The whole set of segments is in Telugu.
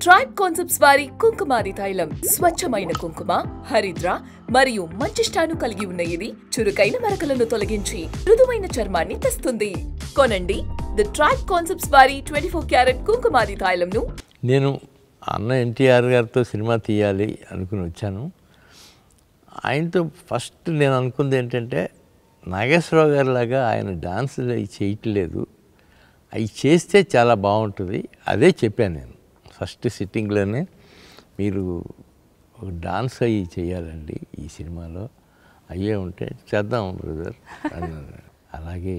ట్రైబ్ కాన్సెప్ట్స్ వారి కుంకుమాది తైలం స్వచ్ఛమైన కుంకుమ, హరిద్ర మరియు మంచిష్టాను కలిగి ఉన్న ఇది చురుకైన మరకలను తొలగించి మృదువైన చర్మాన్ని తెస్తుంది. కొనండి ది ట్రైబ్ కాన్సెప్ట్స్ వారి 24 క్యారెట్ కుంకుమాది తైలంను. నేను అన్న ఎన్టీఆర్ గారితో సినిమా తీయాలి అనుకుని వచ్చాను. ఆయనతో ఫస్ట్ నేను అనుకుంది ఏంటంటే, నాగేశ్వరరావు గారి లాగా ఆయన డాన్సులు అవి చేయట్లేదు, అవి చేస్తే చాలా బాగుంటుంది. అదే చెప్పాను నేను ఫస్ట్ సిట్టింగ్లోనే, మీరు ఒక డాన్స్ అవి చేయాలండి ఈ సినిమాలో, అయ్యే ఉంటే చేద్దాం బ్రదర్ అన్నారు. అలాగే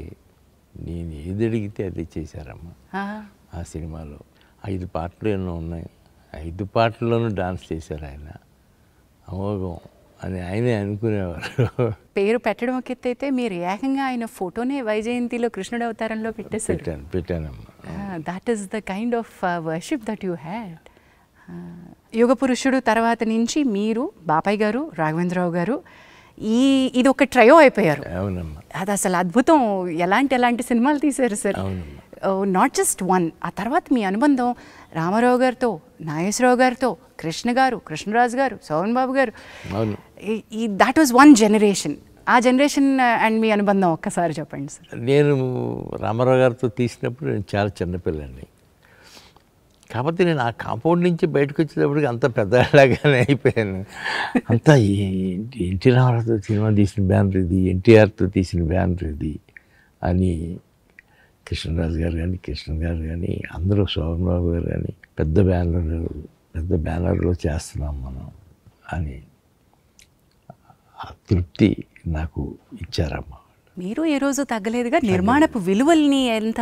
నేను ఏది అడిగితే అదే చేశారమ్మా. ఆ సినిమాలో 5 పాటలు ఎన్నో ఉన్నాయి, 5 పాటల్లోనూ డాన్స్ చేశారు ఆయన. అమోఘం అని ఆయనే అనుకునేవారు. పేరు పెట్టడం ఒక ఎత్తు అయితే, మీరు ఏకంగా ఆయన ఫోటోనే వైజయంతిలో కృష్ణుడు అవతారంలో పెట్టేశారు. పెట్టానమ్మా. That is the kind of worship that you had. యుగ పురుషుడు తర్వాత నుంచి మీరు, బాపయ్య గారు, రాఘవేంద్రరావు గారు, ఇది ఒక ట్రయో అయిపోయారు. అవునమ్మా. అది అసలు అద్భుతం. ఎలాంటి సినిమాలు తీశారు సార్. Not just one. ఆ తర్వాత మీ అనుబంధం రామారావు గారితో, నాగేశ్వరరావు గారితో, కృష్ణ గారు, కృష్ణరాజు గారు, సోహన్ బాబు గారు, దాట్ వాజ్ వన్ జనరేషన్. ఆ జనరేషన్ అండ్ మీ అనుబంధం ఒక్కసారి చెప్పండి సార్. నేను రామారావు గారితో తీసినప్పుడు నేను చాలా చిన్నపిల్లండి. కాకపోతే నేను ఆ కాంపౌండ్ నుంచి బయటకు వచ్చేటప్పటికి అంత పెద్దలాగానే అయిపోయాను. అంతా ఎన్టీ రామారావుతో సినిమా తీసిన బ్యానర్ ఇది, ఎన్టీఆర్తో తీసిన బ్యానర్ ఇది అని కృష్ణరాజు గారు కానీ, కృష్ణ గారు కానీ, అందరూ శోభన్ బాబు గారు కానీ, పెద్ద బ్యానర్లో చేస్తున్నాం మనం అని ఆ తృప్తి నాకు ఇచ్చారమ్మా. మీరు ఏ రోజు తగ్గలేదుగా. నిర్మాణపు విలువల్ని ఎంత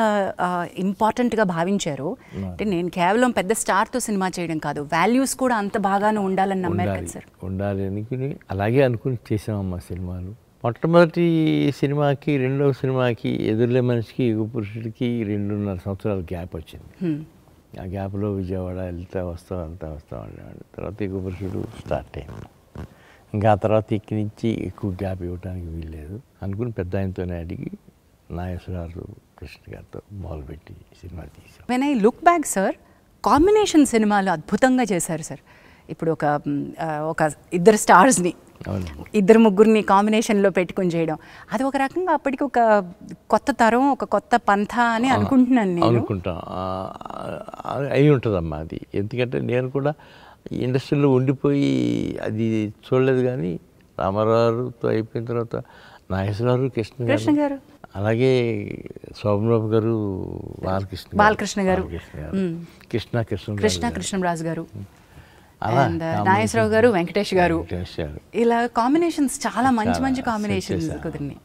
ఇంపార్టెంట్గా భావించారు అంటే, నేను కేవలం పెద్ద స్టార్తో సినిమా చేయడం కాదు, వాల్యూస్ కూడా అంత బాగానే ఉండాలని నమ్మారు కదా సార్. ఉండాలి అనుకుని అలాగే అనుకుని చేసామమ్మా సినిమాలు. మొట్టమొదటి సినిమాకి, రెండవ సినిమాకి, ఎదురులే మనిషికి, యుగ పురుషుడికి 2.5 సంవత్సరాల గ్యాప్ వచ్చింది. ఆ గ్యాప్లో విజయవాడ వెళ్తా వస్తా ఉండేవాడు. తర్వాత యుగ పురుషుడు స్టార్ట్ అయింది. ఇంకా ఆ తర్వాత ఇక్కడి నుంచి ఎక్కువ గ్యాప్ ఇవ్వడానికి వీల్లేదు అనుకుని పెద్ద ఆయనతోనే అడిగి నాగేశ్వరరావు, కృష్ణ గారితో మొదలుపెట్టి సినిమా తీసాం. When I look back sir, combination సినిమాలు అద్భుతంగా చేశారు సార్. ఇప్పుడు ఒక ఇద్దరు స్టార్స్ని, 2-3 కాంబినేషన్లో పెట్టుకుని చేయడం, అది ఒక రకంగా అప్పటికి ఒక కొత్త తరం, ఒక కొత్త పంథ అని అనుకుంటున్నాను నేను. అనుకుంటాం అయి ఉంటుందమ్మా అది. ఎందుకంటే నేను కూడా ఇండస్ట్రీలో ఉండిపోయి అది చూడలేదు, కానీ రామారావుతో అయిపోయిన తర్వాత నాగేశ్వరరావు, కృష్ణ గారు, అలాగే శోభన్ బాబు గారు, బాలకృష్ణ గారు, కృష్ణరాజు గారు, నాగేశ్వరరావు గారు, వెంకటేష్ గారు, ఇలా కాంబినేషన్స్ చాలా మంచి కాంబినేషన్స్ కుదిరినాయి.